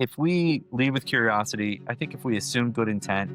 if we lead with curiosity, I think if we assume good intent,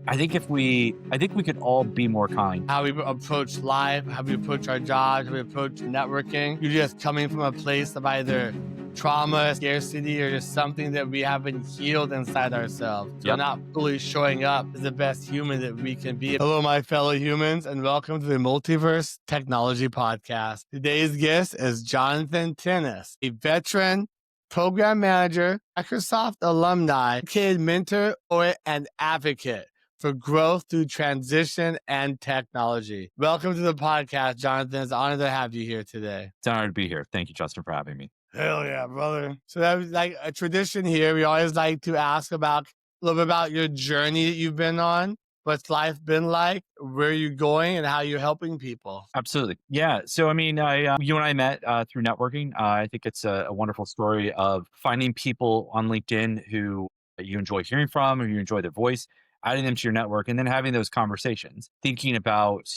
I think we could all be more kind. How we approach life, how we approach our jobs, how we approach networking. You're just coming from a place of either trauma, scarcity, or just something that we haven't healed inside ourselves. So Yep. not fully showing up as the best human that we can be. Hello, my fellow humans, and welcome to the Multiverse Technology Podcast. Today's guest is Jonathan Tennis, a veteran program manager, Microsoft alumni, kid mentor, poet, and advocate for growth through transition and technology. Welcome to the podcast, Jonathan. It's an honor to have you here today. It's an honor to be here. Thank you, Justin, for having me. Hell yeah, brother. So that was like a tradition here. We always like to ask about a little bit about your journey that you've been on. What's life been like? Where are you going and how you're helping people? Absolutely. Yeah. So, I mean, you and I met through networking. I think it's a wonderful story of finding people on LinkedIn who you enjoy hearing from, or you enjoy their voice, adding them to your network, and then having those conversations, thinking about,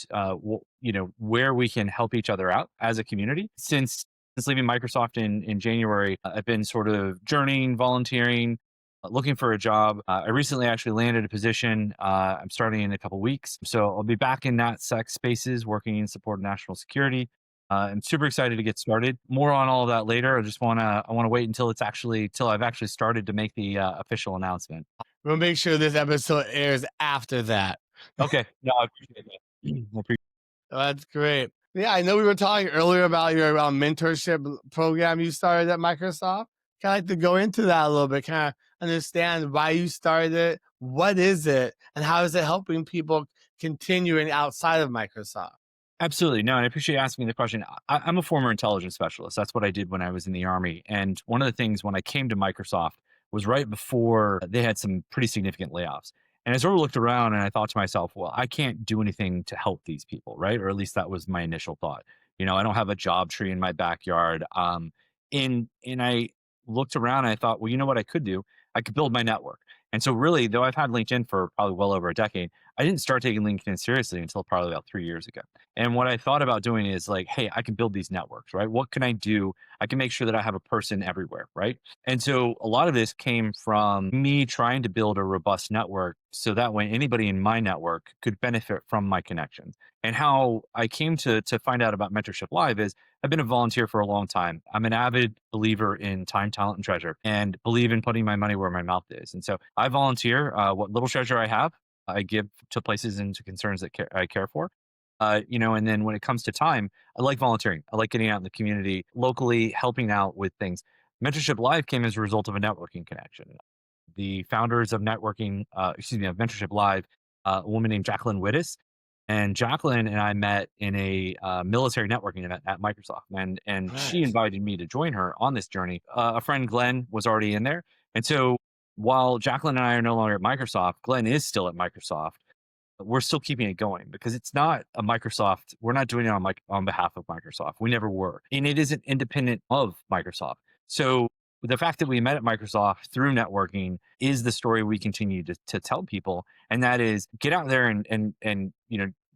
where we can help each other out as a community. Since leaving Microsoft in January, I've been sort of journeying, volunteering, looking for a job. I recently actually landed a position. I'm starting in a couple weeks. So I'll be back in that spaces working in support of national security. I'm super excited to get started. More on all of that later. I want to wait until I've actually started to make the official announcement. We'll make sure this episode airs after that. Okay. No, I appreciate that. I appreciate That's great. Yeah, I know we were talking earlier about your mentorship program you started at Microsoft. Kind of like to go into that a little bit, kind of understand why you started it, what is it, and how is it helping people continuing outside of Microsoft? Absolutely. No, I appreciate you asking the question. I'm a former intelligence specialist. That's what I did when I was in the Army. And one of the things when I came to Microsoft was right before they had some pretty significant layoffs. And I sort of looked around and I thought to myself, well, I can't do anything to help these people, right? Or at least that was my initial thought. I don't have a job tree in my backyard. And I looked around and I thought, well, you know what I could do? I could build my network. And so really, though I've had LinkedIn for probably well over a decade, I didn't start taking LinkedIn seriously until probably about 3 years ago. And what I thought about doing is like, hey, I can build these networks, right? What can I do? I can make sure that I have a person everywhere, right? And so a lot of this came from me trying to build a robust network so that way anybody in my network could benefit from my connections. And how I came to find out about Mentorship Live is I've been a volunteer for a long time. I'm an avid believer in time, talent, and treasure, and believe in putting my money where my mouth is. And so I volunteer. What little treasure I have, I give to places and to concerns that I care for. And then when it comes to time, I like volunteering. I like getting out in the community, locally, helping out with things. Mentorship Live came as a result of a networking connection. The founders of of Mentorship Live, a woman named Jacqueline Wittes, and Jacqueline and I met in a military networking event at Microsoft, and she Nice. invited me to join her on this journey. A friend, Glenn, was already in there, and so while Jacqueline and I are no longer at Microsoft, Glenn is still at Microsoft. We're still keeping it going because it's not a Microsoft. We're not doing it on behalf of Microsoft. We never were. And it isn't independent of Microsoft. So the fact that we met at Microsoft through networking is the story we continue to tell people. And that is get out there and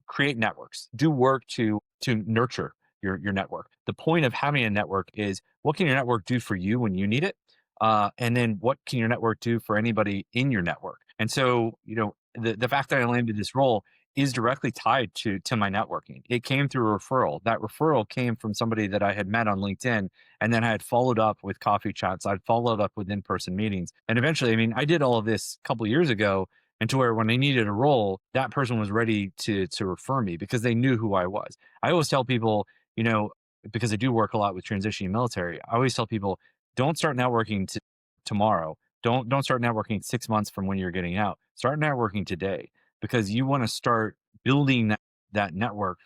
create networks, do work to nurture your network. The point of having a network is what can your network do for you when you need it? And then what can your network do for anybody in your network? And so, the fact that I landed this role is directly tied to my networking. It came through a referral. That referral came from somebody that I had met on LinkedIn, and then I had followed up with coffee chats. I'd followed up with in-person meetings. And eventually, I mean, I did all of this a couple of years ago, and to where when I needed a role, that person was ready to refer me because they knew who I was. I always tell people, because I do work a lot with transitioning military, I always tell people, don't start networking tomorrow. Don't start networking 6 months from when you're getting out. Start networking today because you want to start building that network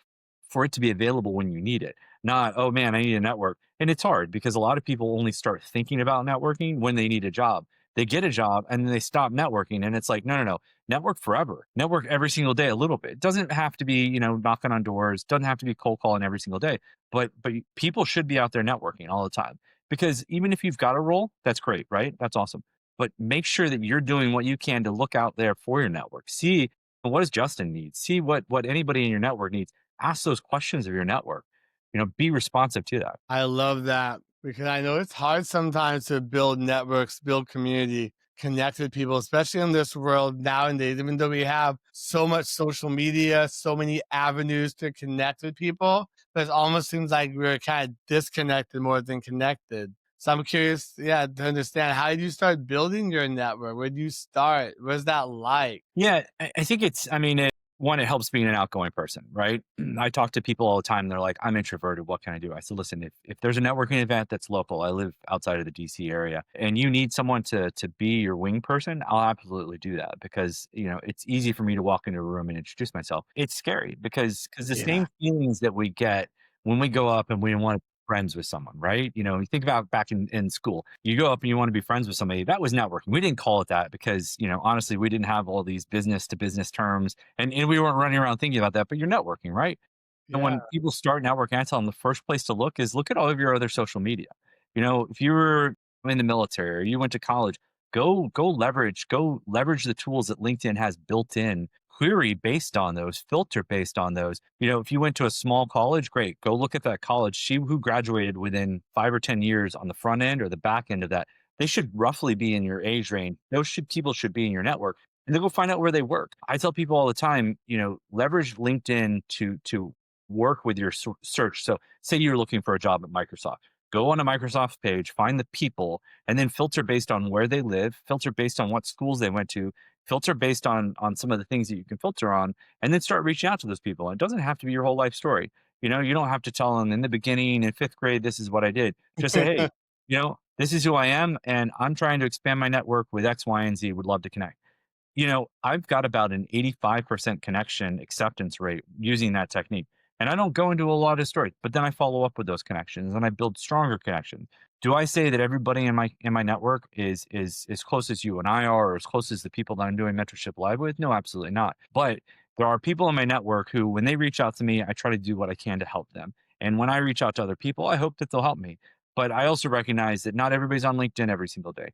for it to be available when you need it. Not, oh man, I need a network. And it's hard because a lot of people only start thinking about networking when they need a job. They get a job and then they stop networking. And it's like, no. Network forever. Network every single day a little bit. It doesn't have to be, knocking on doors. Doesn't have to be cold calling every single day. But people should be out there networking all the time. Because even if you've got a role, that's great, right? That's awesome. But make sure that you're doing what you can to look out there for your network. See what does Justin need? See what anybody in your network needs. Ask those questions of your network. Be responsive to that. I love that. Because I know it's hard sometimes to build networks, build community, connect with people, especially in this world nowadays, even though we have so much social media, so many avenues to connect with people, but it almost seems like we're kind of disconnected more than connected. So I'm curious, yeah, to understand, how did you start building your network? Where did you start? What's that like? Yeah, I think I mean, one, it helps being an outgoing person, right? I talk to people all the time. They're like, I'm introverted. What can I do? I said, listen, if there's a networking event that's local, I live outside of the DC area, and you need someone to be your wing person, I'll absolutely do that because, it's easy for me to walk into a room and introduce myself. It's scary because the Yeah. same feelings that we get when we go up and we want to be friends with someone, right? You think about back in school, you go up and you want to be friends with somebody. That was networking. We didn't call it that because, honestly, we didn't have all these business to business terms and we weren't running around thinking about that, but you're networking, right? And Yeah. when people start networking, I tell them the first place to look is look at all of your other social media. If you were in the military or you went to college, go leverage the tools that LinkedIn has built in. Query based on those, filter based on those. If you went to a small college, great. Go look at that college. See who graduated within 5 or 10 years on the front end or the back end of that. They should roughly be in your age range. People should be in your network and then go find out where they work. I tell people all the time, leverage LinkedIn to work with your search. So, say you're looking for a job at Microsoft, go on a Microsoft page, find the people, and then filter based on where they live, filter based on what schools they went to, filter based on some of the things that you can filter on, and then start reaching out to those people. And it doesn't have to be your whole life story. You don't have to tell them in the beginning in fifth grade, this is what I did. Just say, hey, this is who I am, and I'm trying to expand my network with X, Y, and Z. Would love to connect. I've got about an 85% connection acceptance rate using that technique. And I don't go into a lot of stories, but then I follow up with those connections and I build stronger connections. Do I say that everybody in my network is as close as you and I are, or as close as the people that I'm doing mentorship live with? No, absolutely not. But there are people in my network who, when they reach out to me, I try to do what I can to help them. And when I reach out to other people, I hope that they'll help me. But I also recognize that not everybody's on LinkedIn every single day.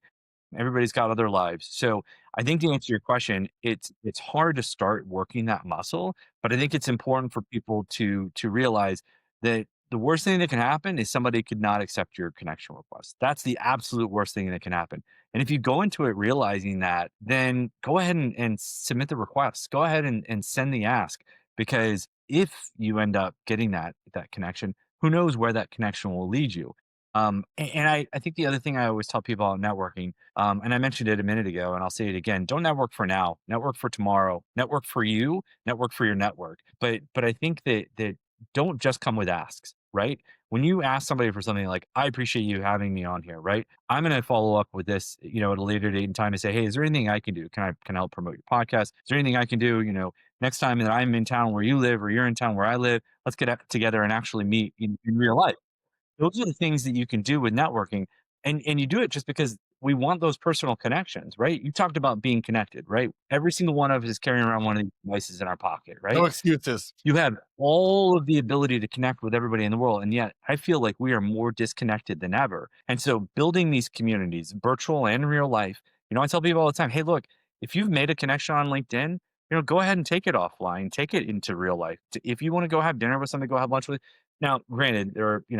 Everybody's got other lives. So I think to answer your question, it's hard to start working that muscle, but I think it's important for people to realize that the worst thing that can happen is somebody could not accept your connection request. That's the absolute worst thing that can happen. And if you go into it realizing that, then go ahead and submit the request. Go ahead and send the ask. Because if you end up getting that connection, who knows where that connection will lead you. And I think the other thing I always tell people about networking, and I mentioned it a minute ago, and I'll say it again: don't network for now, network for tomorrow, network for you, network for your network. But I think that don't just come with asks, right? When you ask somebody for something like, I appreciate you having me on here, right? I'm going to follow up with this, at a later date and time and say, hey, is there anything I can do? Can I help promote your podcast? Is there anything I can do? Next time that I'm in town where you live or you're in town where I live, let's get together and actually meet in real life. Those are the things that you can do with networking, and you do it just because we want those personal connections, right? You talked about being connected, right? Every single one of us is carrying around one of these devices in our pocket, No right? excuses. You have all of the ability to connect with everybody in the world, and yet I feel like we are more disconnected than ever. And so building these communities, virtual and in real life, I tell people all the time, hey, look, if you've made a connection on LinkedIn, go ahead and take it offline, take it into real life. If you want to go have dinner with somebody, go have lunch with. Now, granted,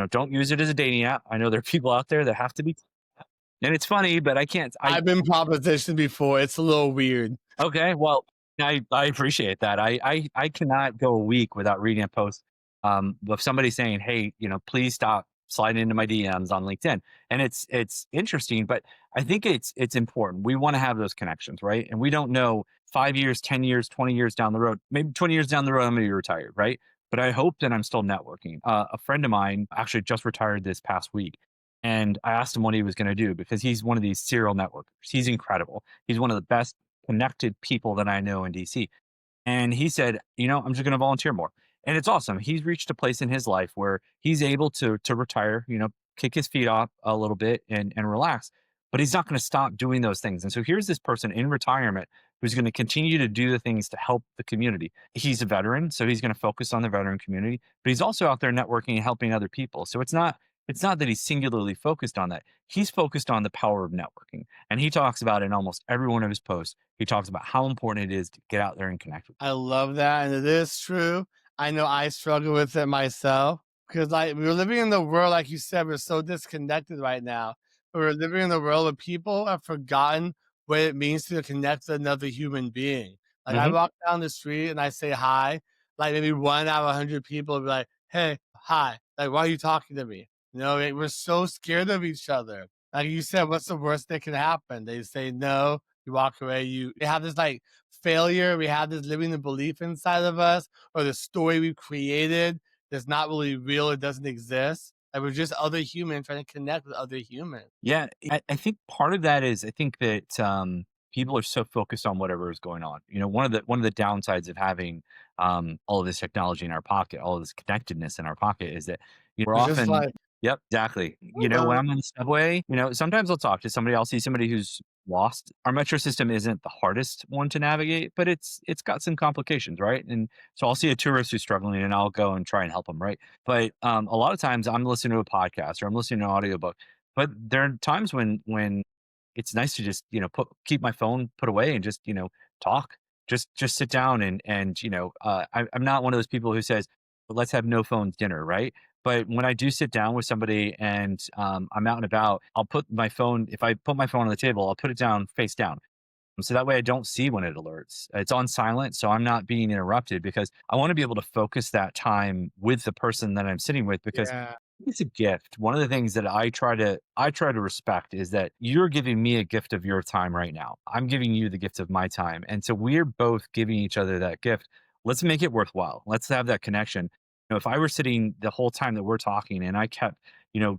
don't use it as a dating app. I know there are people out there that have to be, and it's funny, but I can't. I've been propositioned before. It's a little weird. Okay, well, I appreciate that. I cannot go a week without reading a post of somebody saying, "Hey, please stop sliding into my DMs on LinkedIn." And it's interesting, but I think it's important. We want to have those connections, right? And we don't know 5 years, 10 years, 20 years down the road. Maybe 20 years down the road, I'm going to be retired, right? But I hope that I'm still networking. A friend of mine actually just retired this past week. And I asked him what he was going to do because he's one of these serial networkers. He's incredible. He's one of the best connected people that I know in DC. And he said, I'm just going to volunteer more. And it's awesome. He's reached a place in his life where he's able to retire, kick his feet off a little bit and relax. But he's not going to stop doing those things. And so here's this person in retirement who's going to continue to do the things to help the community. He's a veteran, so he's going to focus on the veteran community, but he's also out there networking and helping other people. So it's not that he's singularly focused on that. He's focused on the power of networking. And he talks about it in almost every one of his posts. He talks about how important it is to get out there and connect with I people. love that. And it is true. I know I struggle with it myself. Because like we're living in the world, like you said, we're so disconnected right now. But we're living in a world where people have forgotten what it means to connect with another human being. Like I Hmm. walk down the street and I say hi, like maybe one out of 100 people will be like, "Hey, hi." Like, why are you talking to me? Like, we're so scared of each other. Like you said, what's the worst that can happen? They say no, you walk away. We have this like failure. We have this limiting belief inside of us, or the story we've created that's not really real. It doesn't exist. Like we're just other humans trying to connect with other humans. Yeah, I think part of that is I think that people are so focused on whatever is going on. One of the downsides of having all of this technology in our pocket, all of this connectedness in our pocket, is that we're It's just often. like, Yep, exactly. When hello. I'm on the subway, sometimes I'll talk to somebody. I'll see somebody who's lost. Our metro system isn't the hardest one to navigate, but it's got some complications, right? And so I'll see a tourist who's struggling, and I'll go and try and help them, right? But a lot of times I'm listening to a podcast or I'm listening to an audiobook, but there are times when it's nice to just, keep my phone put away and just, talk. Just sit down and I'm not one of those people who says, let's have no phones dinner, right? But when I do sit down with somebody and I'm out and about, I'll put my phone, if I put my phone on the table, I'll put it down face down. So that way I don't see when it alerts. It's on silent, so I'm not being interrupted because I want to be able to focus that time with the person that I'm sitting with because Yeah, it's a gift. One of the things that I try to respect is that you're giving me a gift of your time right now. I'm giving you the gift of my time. And so we're both giving each other that gift. Let's make it worthwhile. Let's have that connection. If I were sitting the whole time that we're talking and I kept,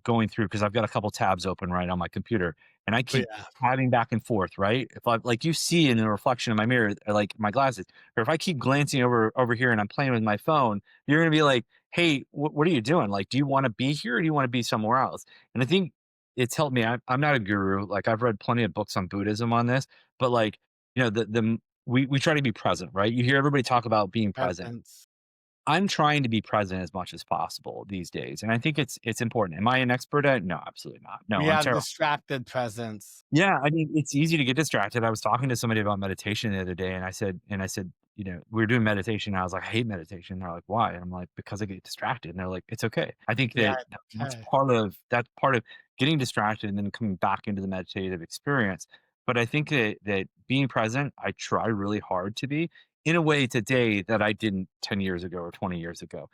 going through because I've got a couple tabs open right on my computer and I but keep yeah, tabbing back and forth, right? If I like you see in the reflection of my mirror, or like my glasses, or if I keep glancing over here and I'm playing with my phone, you're gonna be like, hey, what are you doing? Like, do you want to be here or do you want to be somewhere else? And I think it's helped me. I'm not a guru. Like, I've read plenty of books on Buddhism on this, but like, we try to be present, right? You hear everybody talk about being present. presence. I'm trying to be present as much as possible these days, and I think it's important. Am I an expert at it? No, absolutely not. We No, I'm have terrible. distracted presence. Yeah, I mean, it's easy to get distracted. I was talking to somebody about meditation the other day, and I said, we were doing meditation. And I was like, I hate meditation. They're like, why? And I'm like, because I get distracted. And they're like, it's okay. I think Yeah, that that's okay. part of getting distracted and then coming back into the meditative experience. But I think that being present, I try really hard to be in a way today that I didn't 10 years ago or 20 years ago.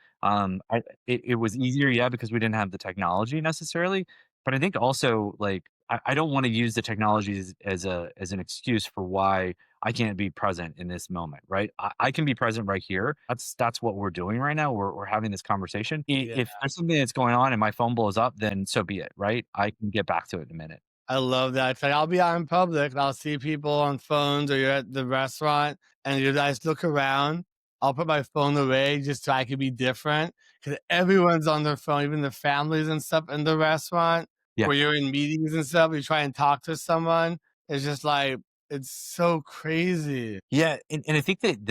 It was easier, yeah, because we didn't have the technology necessarily. But I think also like I don't want to use the technology as an excuse for why I can't be present in this moment, right? I can be present right here. That's what we're doing right now. We're having this conversation. Yeah. If there's something that's going on and my phone blows up, then so be it, right? I can get back to it in a minute. I love that. It's like I'll be out in public and I'll see people on phones, or you're at the restaurant and you guys look around. I'll put my phone away just so I can be different because everyone's on their phone, even the families and stuff in the restaurant, Yeah. where you're in meetings and stuff. You try and talk to someone. It's just like, it's so crazy. Yeah, and I think that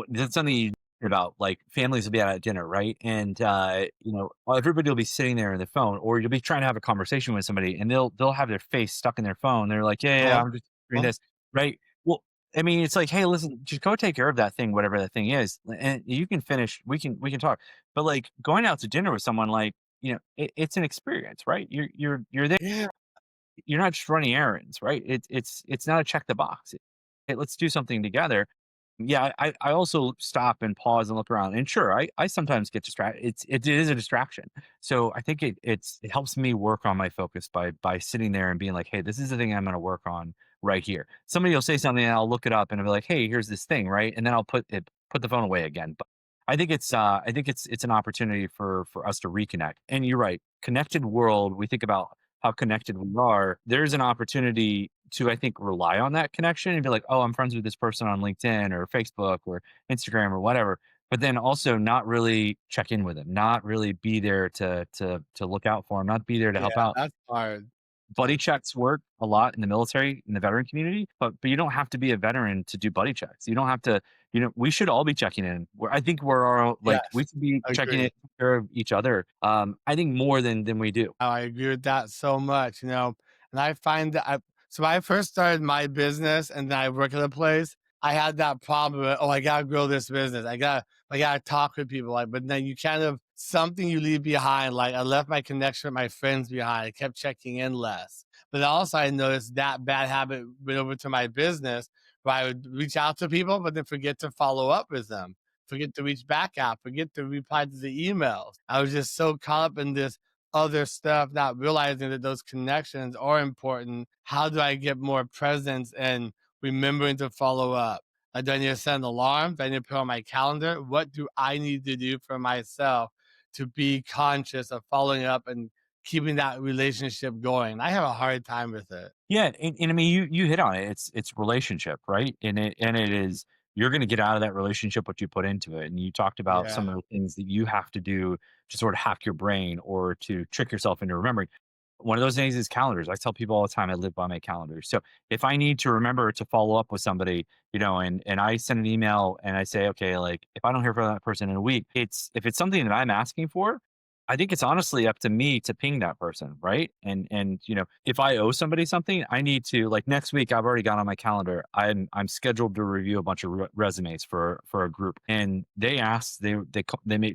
that's something you about, like, families will be out at dinner, right? And, everybody will be sitting there on their phone, or you'll be trying to have a conversation with somebody, and they'll have their face stuck in their phone. They're like, "Yeah, yeah, Hello? I'm just doing Hello? this." Right? Well, I mean, it's like, "Hey, listen, just go take care of that thing, whatever that thing is, and you can finish we can talk." But, like, going out to dinner with someone, like, it's an experience, right? You're there. Yeah. You're not just running errands, right? It's not a check the box. Hey, let's do something together. Yeah, I also stop and pause and look around. And sure, I sometimes get distracted. It is a distraction. So I think it helps me work on my focus by sitting there and being like, hey, this is the thing I'm gonna work on right here. Somebody will say something and I'll look it up and I'll be like, hey, here's this thing, right? And then I'll put the phone away again. But I think it's an opportunity for us to reconnect. And you're right, connected world, we think about how connected we are, there's an opportunity to, I think, rely on that connection and be like, oh, I'm friends with this person on LinkedIn or Facebook or Instagram or whatever. But then also not really check in with them, not really be there to look out for them, not be there to Yeah, help out. that's hard. Buddy checks work a lot in the military, in the veteran community, but you don't have to be a veteran to do buddy checks. You don't have to, we should all be checking in. I think we're all like we Yes, should be checking agree. in care of each other. I think more than we do. I agree with that so much, and I find that so when I first started my business and then I work at a place, I had that problem with, oh, I gotta grow this business. I gotta talk with people. Like, but then you kind of something you leave behind. Like I left my connection with my friends behind. I kept checking in less. But also I noticed that bad habit went over to my business where I would reach out to people, but then forget to follow up with them, forget to reach back out, forget to reply to the emails. I was just so caught up in this other stuff, not realizing that those connections are important. How do I get more presence and remembering to follow up? Do I need to set an alarm? Do I need to put on my calendar? What do I need to do for myself to be conscious of following up and keeping that relationship going? I have a hard time with it. Yeah, and I mean, you hit on it. It's relationship, right? And it is you're going to get out of that relationship what you put into it. And you talked about Yeah. some of the things that you have to do to sort of hack your brain or to trick yourself into remembering. One of those things is calendars. I tell people all the time I live by my calendar. So if I need to remember to follow up with somebody, and I send an email and I say, okay, like if I don't hear from that person in a week, it's if it's something that I'm asking for, I think it's honestly up to me to ping that person, right? And if I owe somebody something, I need to like next week. I've already got on my calendar. I'm scheduled to review a bunch of resumes for a group, and they asked they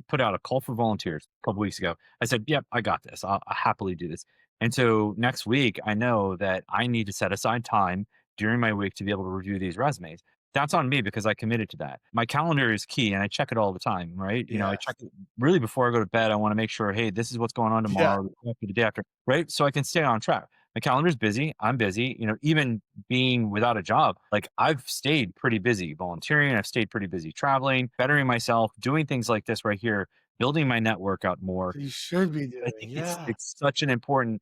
put out a call for volunteers a couple weeks ago. I said, "Yep, I got this. I'll happily do this." And so next week, I know that I need to set aside time during my week to be able to review these resumes. That's on me because I committed to that. My calendar is key and I check it all the time, right? I Yes. check it really before I go to bed. I want to make sure, hey, this is what's going on Yeah. tomorrow, the day after, right? So I can stay on track. My calendar's busy. I'm busy. Even being without a job, like I've stayed pretty busy volunteering. I've stayed pretty busy traveling, bettering myself, doing things like this right here, building my network out more. You should be I doing. think it's Yeah. it's such an important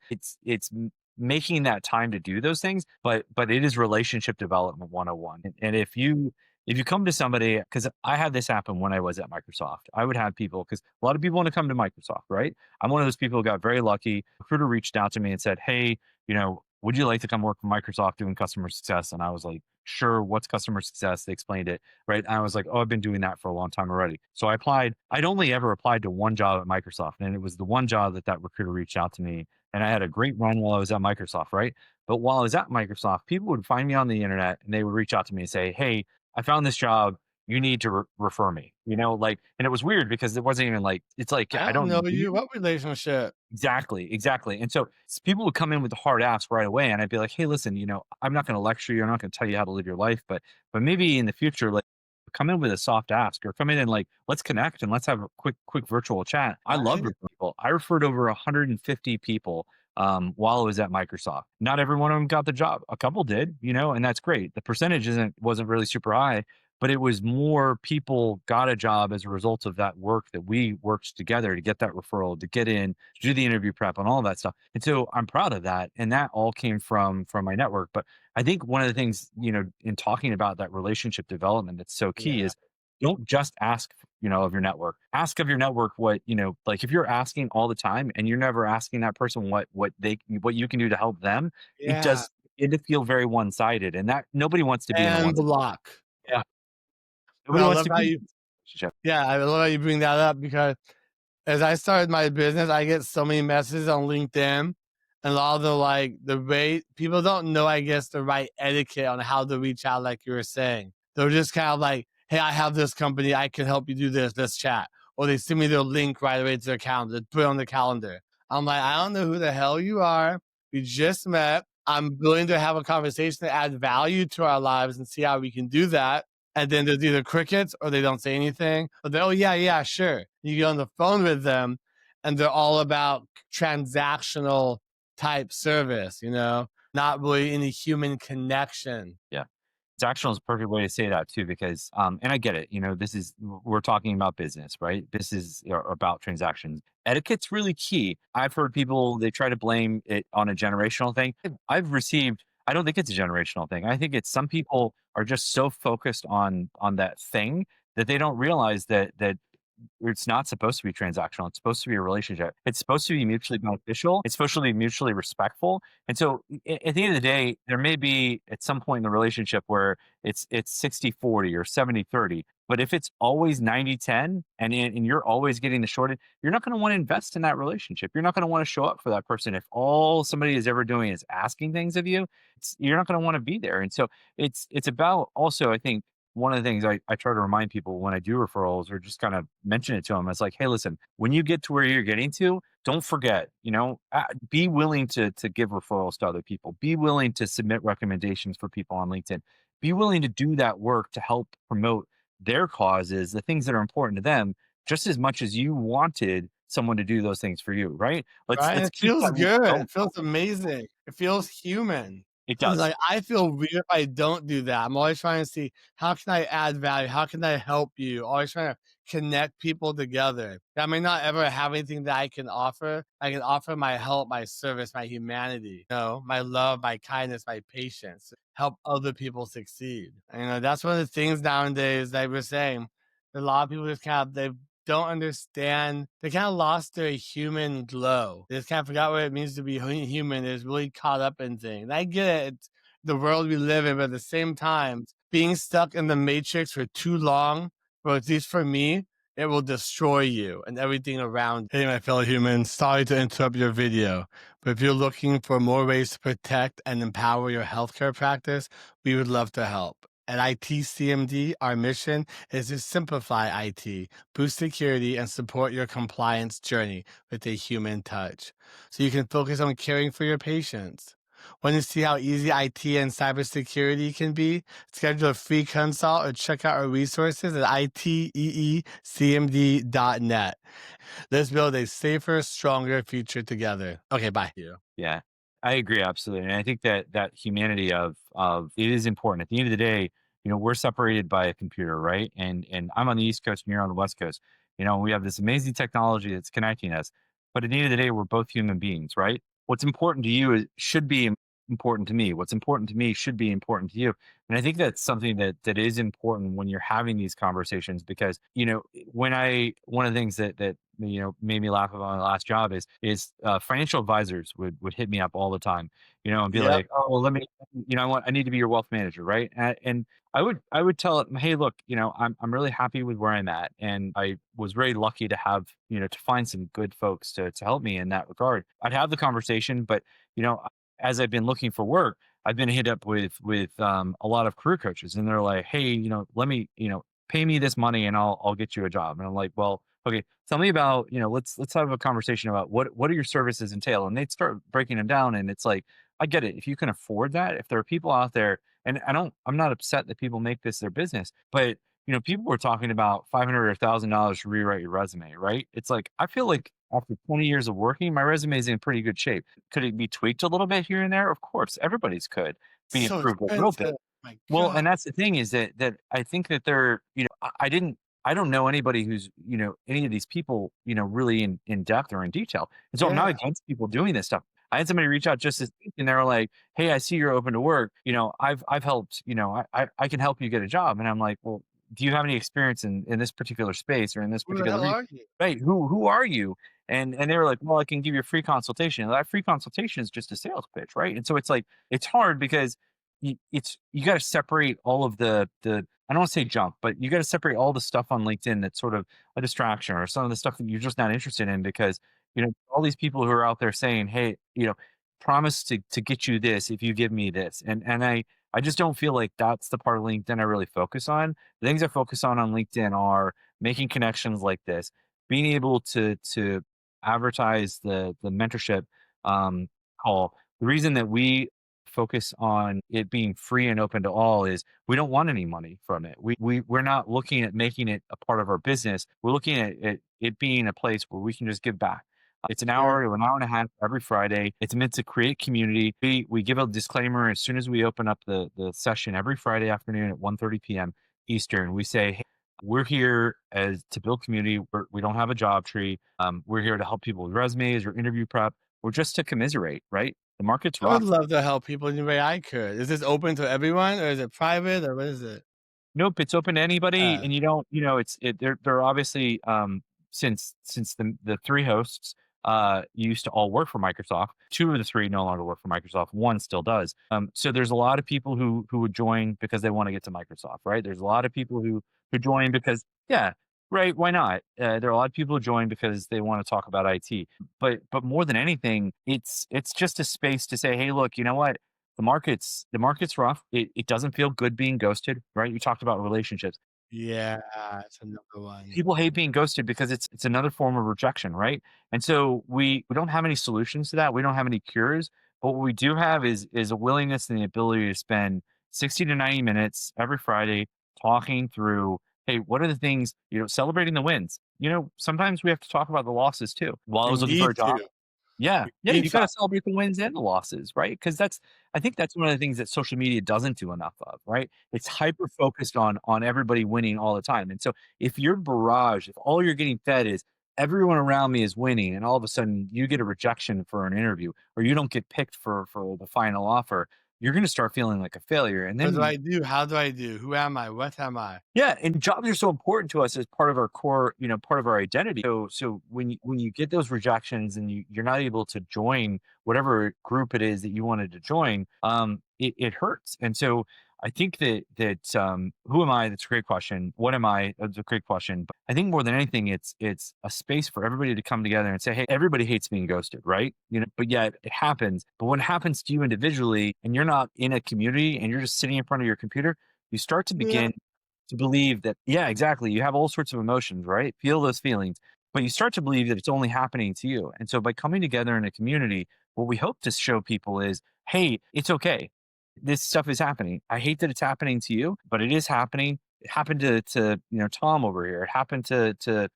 making that time to do those things, but it is relationship development 101. And if you come to somebody, because I had this happen when I was at Microsoft, I would have people because a lot of people want to come to Microsoft, right? I'm one of those people who got very lucky. Recruiter reached out to me and said, "Hey, would you like to come work for Microsoft doing customer success?" And I was like, "Sure, what's customer success?" They explained it, right? And I was like, "Oh, I've been doing that for a long time already." So I applied. I'd only ever applied to one job at Microsoft, and it was the one job that recruiter reached out to me. And I had a great run while I was at Microsoft, right? But while I was at Microsoft, people would find me on the internet and they would reach out to me and say, "Hey, I found this job. You need to refer me." And it was weird because it wasn't even like it's like I I don't don't know know you. you. What relationship? Exactly, exactly. And so people would come in with the hard ask right away, and I'd be like, "Hey, listen, I'm not going to lecture you. I'm not going to tell you how to live your life, but maybe in the future, like, come in with a soft ask, or come in and like let's connect and let's have a quick virtual chat." I love Right? referring people. I referred over 150 people while I was at Microsoft. Not every one of them got the job. A couple did, and that's great. The percentage wasn't really super high, but it was more people got a job as a result of that work that we worked together to get that referral, to get in, to do the interview prep and all that stuff. And so I'm proud of that. And that all came from my network. But I think one of the things, in talking about that relationship development that's so key Yeah. is don't just ask, of your network. Ask of your network what, like if you're asking all the time and you're never asking that person what you can do to help them, it Yeah. does it feel very one-sided. And that nobody wants to be in a And one. block. Yeah. But Nobody I wants love to how be in you, a relationship. yeah, I love how you bring that up because as I started my business, I get so many messages on LinkedIn, and a lot of the way people don't know, I guess, the right etiquette on how to reach out, like you were saying. They're just kind of like, "Hey, I have this company, I can help you do this. Let's chat." Or they send me their link right away to their calendar, put it on the calendar. I'm like, I don't know who the hell you are. We just met. I'm willing to have a conversation to add value to our lives and see how we can do that. And then there's either crickets or they don't say anything. But they're, oh, yeah, yeah, sure. You get on the phone with them and they're all about transactional type service, not really any human connection. Yeah. Transactional is a perfect way to say that too, because and I get it. We're talking about business, right? This is about transactions. Etiquette's really key. I've heard people they try to blame it on a generational thing. I've received. I don't think it's a generational thing. I think it's some people are just so focused on that thing that they don't realize that it's not supposed to be transactional. It's supposed to be a relationship. It's supposed to be mutually beneficial. It's supposed to be mutually respectful. And so at the end of the day, there may be at some point in the relationship where it's 60-40 or 70-30. But if it's always 90-10 and you're always getting the short end, you're not going to want to invest in that relationship. You're not going to want to show up for that person. If all somebody is ever doing is asking things of you, you're not going to want to be there. And so it's about also, I think, one of the things I try to remind people when I do referrals or just kind of mention it to them, it's like, hey, listen, when you get to where you're getting to, don't forget, be willing to give referrals to other people. Be willing to submit recommendations for people on LinkedIn. Be willing to do that work to help promote their causes, the things that are important to them, just as much as you wanted someone to do those things for you, right? Right, and Let's it keep feels that loop good, going. it feels amazing, it feels human. It It's does. like, I feel weird if I don't do that. I'm always trying to see, how can I add value? How can I help you? Always trying to connect people together. I may not ever have anything that I can offer. I can offer my help, my service, my humanity, my love, my kindness, my patience, help other people succeed. And, that's one of the things nowadays that we're saying. A lot of people just kind of, they don't understand. They kind of lost their human glow. They just kind of forgot what it means to be human. They're really caught up in things. And I get it. It's the world we live in, but at the same time, being stuck in the matrix for too long, or at least for me, it will destroy you and everything around. Hey, my fellow humans, sorry to interrupt your video, but if you're looking for more ways to protect and empower your healthcare practice, we would love to help. At ITCMD, our mission is to simplify IT, boost security, and support your compliance journey with a human touch, so you can focus on caring for your patients. Want to see how easy IT and cybersecurity can be? Schedule a free consult or check out our resources at iteecmd.net. Let's build a safer, stronger future together. Okay, bye. Yeah, I agree absolutely, and I think that that humanity of it is important. At the end of the day, we're separated by a computer, right? And I'm on the East Coast and you're on the West Coast. We have this amazing technology that's connecting us, but at the end of the day, we're both human beings, right? What's important to you should be important to me. What's important to me should be important to you. And I think that's something that is important when you're having these conversations because when I one of the things that made me laugh about my last job is financial advisors would hit me up all the time, and be Yep. like, oh, well, let me, I need to be your wealth manager, right? And I would tell it, hey, look, I'm really happy with where I'm at, and I was very lucky to have to find some good folks to help me in that regard. I'd have the conversation, but you know as I've been looking for work, I've been hit up with a lot of career coaches, and they're like, hey, let me, pay me this money and I'll get you a job. And I'm like, well, okay, tell me about, let's have a conversation about what do your services entail? And they'd start breaking them down. And it's like, I get it. If you can afford that, if there are people out there, and I'm not upset that people make this their business, but people were talking about 500 or $1,000 to rewrite your resume, right? It's like, I feel like after 20 years of working, my resume is in pretty good shape. Could it be tweaked a little bit here and there? Of course, everybody's could be So improved a little bit. expensive. My Well, God. and that's the thing is that I think that they're, I don't know anybody who's, any of these people, really in depth or in detail. And so I'm not Yeah. against people doing this stuff. I had somebody reach out just this week and they were like, hey, I see you're open to work. I've helped, I can help you get a job. And I'm like, well, do you have any experience in this particular space or in this Who the particular hell are you? right? Who are you? And they were like, well, I can give you a free consultation. And that free consultation is just a sales pitch, right? And so it's like it's hard because you got to separate all of the I don't want to say junk, but you got to separate all the stuff on LinkedIn that's sort of a distraction or some of the stuff that you're just not interested in because all these people who are out there saying, hey, promise to get you this if you give me this, and I just don't feel like that's the part of LinkedIn I really focus on. The things I focus on LinkedIn are making connections like this, being able to advertise the mentorship call. The reason that we focus on it being free and open to all is we don't want any money from it. We're not looking at making it a part of our business. We're looking at it being a place where we can just give back. It's an Yeah. hour to an hour and a half every Friday. It's meant to create community. We give a disclaimer as soon as we open up the session every Friday afternoon at 1:30 p.m. Eastern. We say, hey, we're here as to build community. We don't have a job tree. We're here to help people with resumes or interview prep or just to commiserate, right? The market's I would rough. love to help people any way I could. Is this open to everyone or is it private or what is it? Nope, it's open to anybody, Uh, and you don't, they're obviously since the three hosts used to all work for Microsoft. Two of the three no longer work for Microsoft. One still does. So there's a lot of people who would join because they want to get to Microsoft, right? There's a lot of people who join because yeah, right. Why not? There are a lot of people who join because they want to talk about IT. But more than anything, it's just a space to say, hey, look, you know what? The market's rough. It doesn't feel good being ghosted, right? You talked about relationships. Yeah, it's another one. People hate being ghosted because it's another form of rejection, right? And so we don't have any solutions to that. We don't have any cures, but what we do have is a willingness and the ability to spend 60 to 90 minutes every Friday talking through, hey, what are the things, celebrating the wins. Sometimes we have to talk about the losses too. While I We was looking for need a job, to. yeah, We yeah, need you to. gotta celebrate the wins and the losses, right? Because I think that's one of the things that social media doesn't do enough of, right? It's hyper focused on everybody winning all the time, and so if you're barrage, if all you're getting fed is everyone around me is winning, and all of a sudden you get a rejection for an interview, or you don't get picked for the final offer, you're gonna start feeling like a failure, and What do then I do? How do I do? Who am I? What am I? yeah, and jobs are so important to us as part of our core, part of our identity. So when you get those rejections and you're not able to join whatever group it is that you wanted to join, it hurts. And so I think that who am I? That's a great question. What am I? That's a great question. But I think more than anything, it's a space for everybody to come together and say, hey, everybody hates being ghosted, right? But yet it happens. But when it happens to you individually, and you're not in a community, and you're just sitting in front of your computer, you start to Yeah. begin to believe that, yeah, exactly. You have all sorts of emotions, right? Feel those feelings, but you start to believe that it's only happening to you. And so by coming together in a community, what we hope to show people is, hey, it's okay. This stuff is happening. I hate that it's happening to you, but it is happening. It happened to Tom over here. It happened to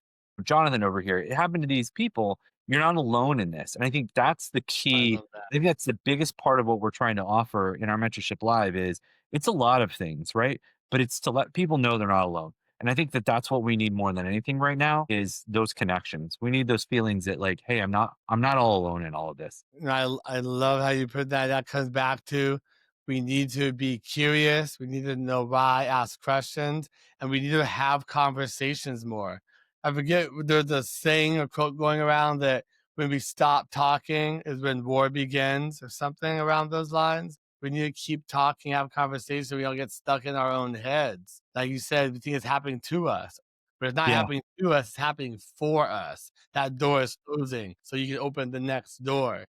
Jonathan over here. It happened to these people. You're not alone in this. And I think that's the I key. love that. I think that's the biggest part of what we're trying to offer in our mentorship live is it's a lot of things, right? But it's to let people know they're not alone. And I think that that's what we need more than anything right now is those connections. We need those feelings that like, hey, I'm not all alone in all of this. And I love how you put that. That comes back to we need to be curious. We need to know why, ask questions, and we need to have conversations more. I forget there's a saying or quote going around that when we stop talking is when war begins or something around those lines. We need to keep talking, have conversations. We don't get stuck in our own heads. Like you said, we think it's happening to us, but it's not Yeah. happening to us. It's happening for us. That door is closing, so you can open the next door.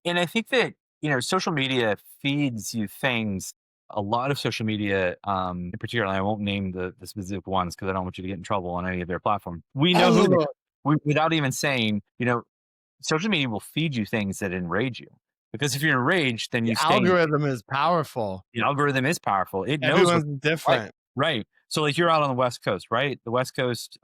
And I think that, social media feeds you things. A lot of social media, in particular, and I won't name the specific ones because I don't want you to get in trouble on any of their platforms. We know who they Oh, are. Without even saying, social media will feed you things that enrage you. Because if you're enraged, then the you stay. algorithm is powerful. The algorithm is powerful. It knows what. Everyone's Right, different. right. So, like, you're out on the West Coast, right? The West Coast,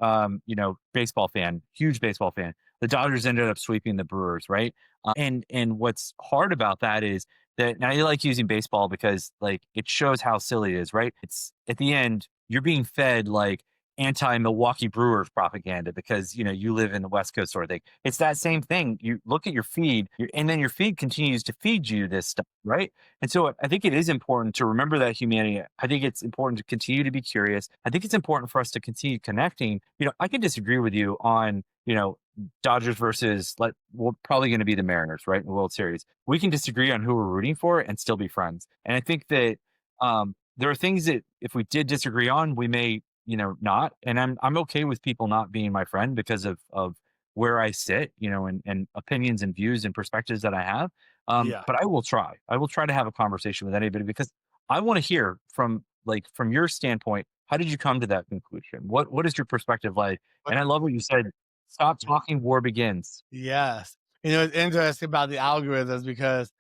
baseball fan, huge baseball fan. The Dodgers ended up sweeping the Brewers, right? And what's hard about that is that now you like using baseball because, like, it shows how silly it is, right? It's at the end, you're being fed, like, anti-Milwaukee Brewers propaganda because, you live in the West Coast sort of thing. It's that same thing. You look at your feed, and then your feed continues to feed you this stuff, right? And so I think it is important to remember that humanity. I think it's important to continue to be curious. I think it's important for us to continue connecting. I can disagree with you on, Dodgers versus we're probably going to be the Mariners, right? In the World Series. We can disagree on who we're rooting for and still be friends. And I think that there are things that if we did disagree on, we may, not. And I'm okay with people not being my friend because of where I sit, and opinions and views and perspectives that I have. Yeah. But I will try. I will try to have a conversation with anybody because I want to hear from your standpoint. How did you come to that conclusion? What is your perspective like? What And I love what you said. Stop talking. War begins. yes. It's interesting about the algorithms because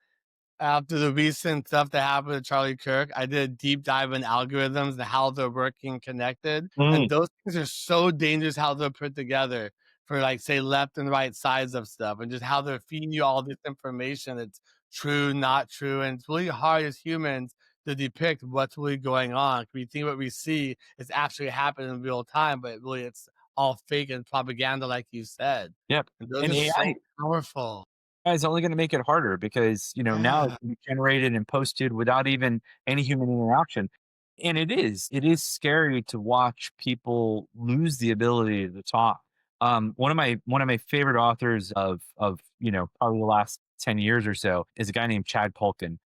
after the recent stuff that happened to Charlie Kirk, I did a deep dive in algorithms and how they're working connected. And Mm, those things are so dangerous how they're put together for like say left and right sides of stuff and just how they're feeding you all this information that's true, not true. And it's really hard as humans to depict what's really going on. We think what we see is actually happening in real time, but really it's all fake and propaganda, like you said. yep. And those And are AI so powerful. is only going to make it harder because now it Yeah. can be generated and posted without even any human interaction. And it is scary to watch people lose the ability to talk. One of my favorite authors of probably the last 10 years or so is a guy named Chad Polkin.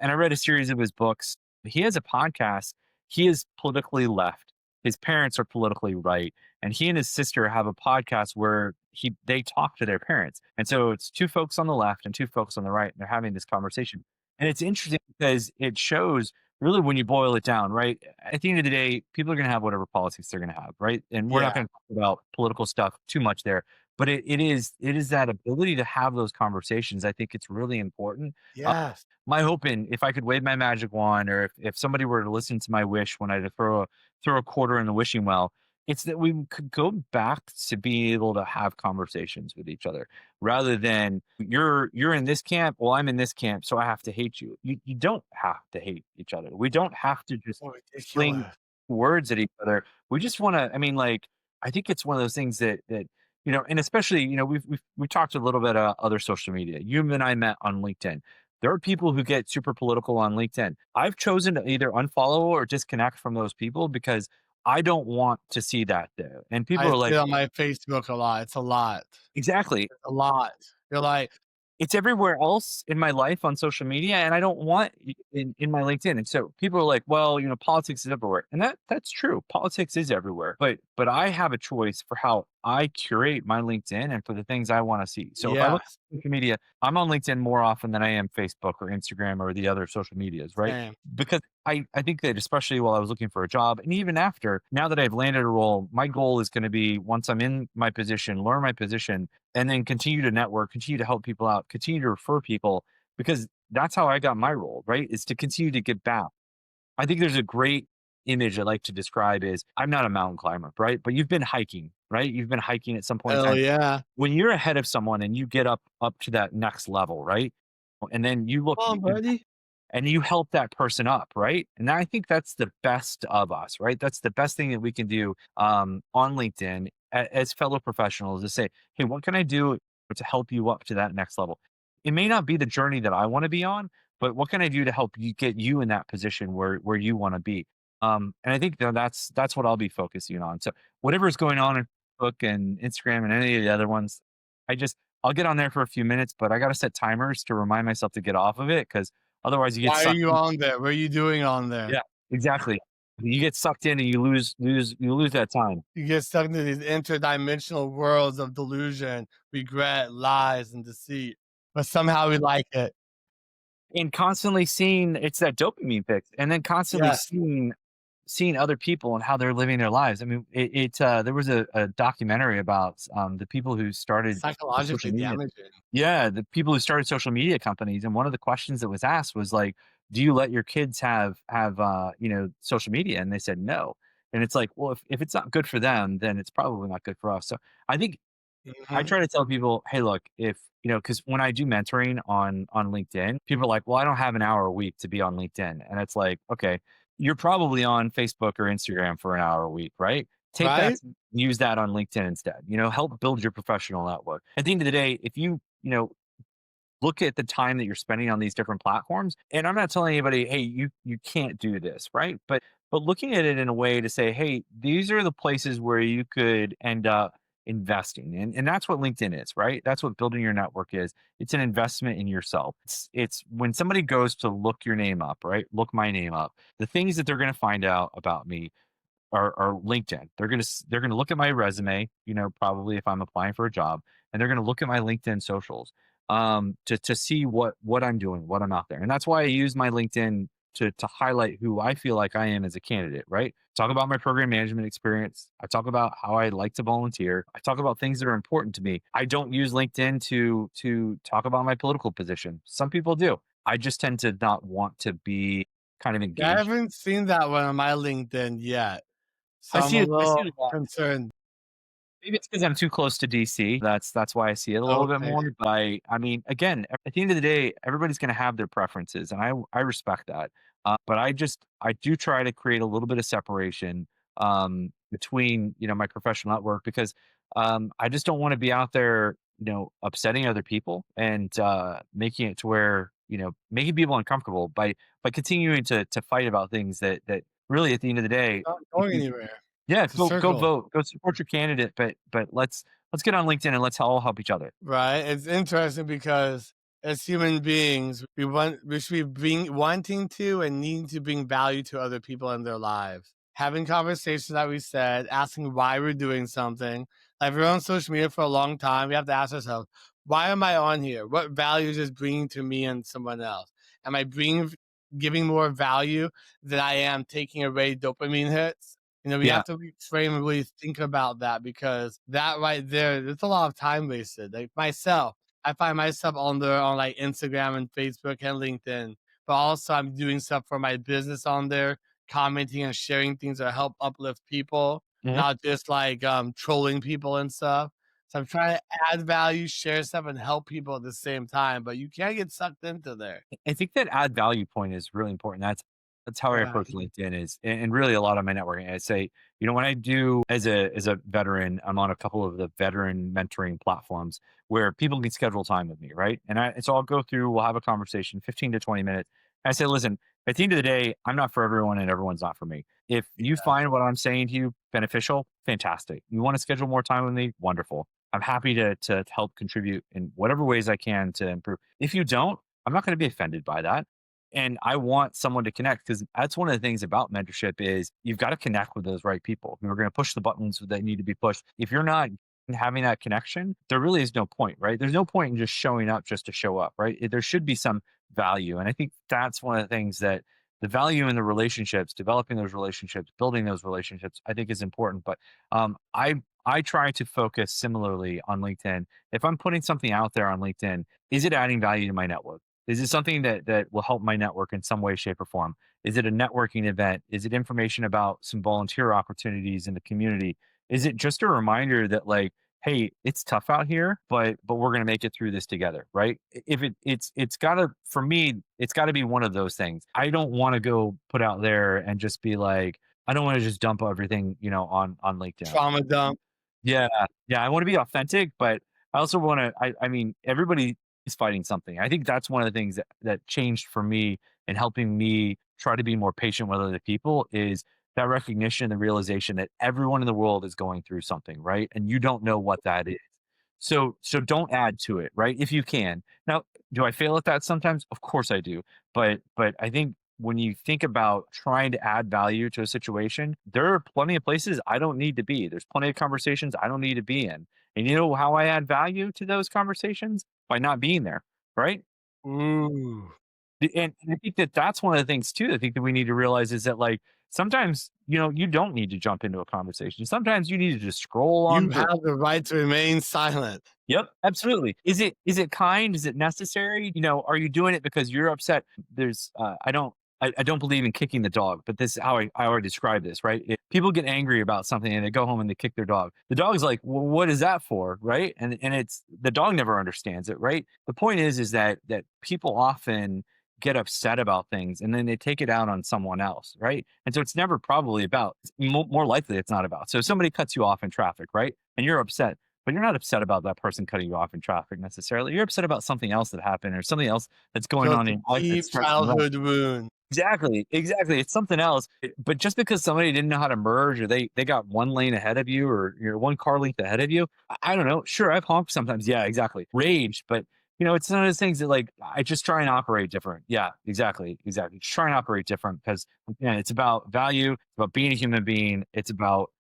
And I read a series of his books. He has a podcast. He is politically left. His parents are politically right, and he and his sister have a podcast where they talk to their parents. And so it's two folks on the left and two folks on the right, and they're having this conversation. And it's interesting because it shows really when you boil it down, right? At the end of the day, people are going to have whatever politics they're going to have, right? And we're not Yeah. going to talk about political stuff too much there, but it is that ability to have those conversations. I think it's really important. Uh, Yes. my hope, in if I could wave my magic wand, or if somebody were to listen to my wish when I had to throw a quarter in the wishing well, it's that we could go back to being able to have conversations with each other rather than you're in this camp, well, I'm in this camp, so I have to hate you. You don't have to hate each other. We don't have to just Oh, fling ridiculous. words at each other. We just want to. I mean, like, I think it's one of those things that and especially we talked a little bit about other social media. You and I met on LinkedIn. There are people who get super political on LinkedIn. I've chosen to either unfollow or disconnect from those people because I don't want to see that there. And people I are see like, it on my Facebook a lot. It's a lot. exactly. It's a lot. You're like, It's everywhere else in my life on social media, and I don't want in my LinkedIn. And so people are like, "Well, politics is everywhere," and that's true. Politics is everywhere, but I have a choice for how I curate my LinkedIn and for the things I want to see. So if I look yes, at social media, I'm on LinkedIn more often than I am Facebook or Instagram or the other social medias, right? same. Because I think that especially while I was looking for a job, and even after, now that I've landed a role, my goal is going to be once I'm in my position, learn my position, and then continue to network, continue to help people out, continue to refer people because that's how I got my role, right? Is to continue to give back. I think there's a great image I like to describe is I'm not a mountain climber, right? But you've been hiking, right? You've been hiking at some point in Hell time. yeah. When you're ahead of someone and you get up to that next level, right? And then you look Come on, buddy. and you help that person up, right? And I think that's the best of us, right? That's the best thing that we can do on LinkedIn as fellow professionals to say, hey, what can I do to help you up to that next level? It may not be the journey that I want to be on, but what can I do to help you get you in that position where you want to be? And I think that's what I'll be focusing on. So whatever is going on in Facebook and Instagram and any of the other ones, I'll get on there for a few minutes, but I got to set timers to remind myself to get off of it because otherwise, you get Why are sucked you in. on there? What are you doing on there? Yeah, exactly. You get sucked in and you lose that time. You get stuck into these interdimensional worlds of delusion, regret, lies, and deceit. But somehow we like it. And constantly seeing it's that dopamine fix, and then constantly Yes. seeing other people and how they're living their lives. I mean, there was a documentary about, the people who started the social Psychologically media. damaging. Yeah, the people who started social media companies, and one of the questions that was asked was like, "Do you let your kids have social media?" And they said no. And it's like, well, if it's not good for them, then it's probably not good for us. So I think I Mhm. try to tell people, hey, look, if because when I do mentoring on LinkedIn, people are like, well, I don't have an hour a week to be on LinkedIn, and it's like, okay, you're probably on Facebook or Instagram for an hour a week, right? Take that, Right? use that on LinkedIn instead. Help build your professional network. At the end of the day, if look at the time that you're spending on these different platforms. And I'm not telling anybody, hey, you can't do this, right? But looking at it in a way to say, hey, these are the places where you could end up investing. And that's what LinkedIn is, right? That's what building your network is. It's an investment in yourself. It's when somebody goes to look your name up, right? Look my name up. The things that they're going to find out about me are LinkedIn. They're gonna look at my resume, probably if I'm applying for a job, and they're gonna look at my LinkedIn socials to see what I'm doing, what I'm out there. And that's why I use my LinkedIn to highlight who I feel like I am as a candidate, right? Talk about my program management experience. I talk about how I like to volunteer. I talk about things that are important to me. I don't use LinkedIn to talk about my political position. Some people do. I just tend to not want to be kind of Yeah, I engaged. haven't seen that one on my LinkedIn yet. So I'm a I see little it a lot. concerned. Maybe it's because 'cause I'm too close to DC. That's why I see it a little bit Okay. more, but I mean, again, at the end of the day, everybody's gonna have their preferences, and I respect that. But I do try to create a little bit of separation, between, my professional network because, I just don't wanna be out there, upsetting other people and, making it to where, making people uncomfortable by continuing to fight about things that really, at the end of the day, Not if going you anywhere. yeah, It's a go circle. vote, go support your candidate, but let's get on LinkedIn and let's all help each other. Right? It's interesting because as human beings, we should be wanting to and needing to bring value to other people in their lives. Having conversations that we said, asking why we're doing something. Like if we're on social media for a long time, we have to ask ourselves, why am I on here? What value is this bringing to me and someone else? Am I giving more value than I am taking away dopamine hits? We Yeah. have to reframe and really think about that, because that right there, there's a lot of time wasted. Like myself, I find myself on like Instagram and Facebook and LinkedIn, but also I'm doing stuff for my business on there, commenting and sharing things that help uplift people, Mhm. not just like trolling people and stuff. So I'm trying to add value, share stuff, and help people at the same time, but you can't get sucked into there. I think that add value point is really important. That's how I Yeah. approach LinkedIn is, and really a lot of my networking. I say, when I do as a veteran, I'm on a couple of the veteran mentoring platforms where people can schedule time with me, right? So I'll go through, we'll have a conversation, 15 to 20 minutes. I say, listen, at the end of the day, I'm not for everyone and everyone's not for me. If you find what I'm saying to you beneficial, fantastic. You want to schedule more time with me? Wonderful. I'm happy to help contribute in whatever ways I can to improve. If you don't, I'm not going to be offended by that. And I want someone to connect, because that's one of the things about mentorship is you've got to connect with those right people who are going to push the buttons that need to be pushed. If you're not having that connection, there really is no point, right? There's no point in just showing up just to show up, right? There should be some value. And I think that's one of the things that the value in the relationships, developing those relationships, building those relationships, I think is important. But I try to focus similarly on LinkedIn. If I'm putting something out there on LinkedIn, is it adding value to my network? Is it something that will help my network in some way, shape, or form? Is it a networking event? Is it information about some volunteer opportunities in the community? Is it just a reminder that, like, hey, it's tough out here, but we're gonna make it through this together, right? If it's gotta, for me, it's gotta be one of those things. I don't want to go put out there and just be like, I don't want to just dump everything, on LinkedIn. Trauma dump. Yeah, yeah, I wanna be authentic, but I also wanna I mean, everybody is fighting something. I think that's one of the things that changed for me and helping me try to be more patient with other people is that recognition, the realization that everyone in the world is going through something, right? And you don't know what that is. So don't add to it, right? If you can. Now, do I fail at that sometimes? Of course I do. But I think when you think about trying to add value to a situation, there are plenty of places I don't need to be. There's plenty of conversations I don't need to be in. And you know how I add value to those conversations? By not being there, right? Ooh. And I think that that's one of the things too. I think that we need to realize is that, like, sometimes you don't need to jump into a conversation. Sometimes you need to just scroll You on through. have the right to remain silent. Yep, absolutely. Is it kind? Is it necessary? Are you doing it because you're upset? There's I don't believe in kicking the dog, but this is how I already describe this, right? If people get angry about something and they go home and they kick their dog, the dog's like, well, what is that for? Right. And it's the dog never understands it, right? The point is that people often get upset about things and then they take it out on someone else, right? And so it's never probably about, more likely it's not about. So if somebody cuts you off in traffic, right? And you're upset, but you're not upset about that person cutting you off in traffic necessarily. You're upset about something else that happened or something else that's going So on it's a in your life that's deep stressing you out. childhood wound. Exactly, exactly. It's something else. But just because somebody didn't know how to merge, or they got one lane ahead of you, or you're one car length ahead of you, I don't know. Sure, I've honked sometimes. Yeah, exactly. Rage, but it's one of those things that, like, I just try and operate different. Yeah, exactly, exactly. Just try and operate different because, yeah, it's about value. It's about being a human being. It's about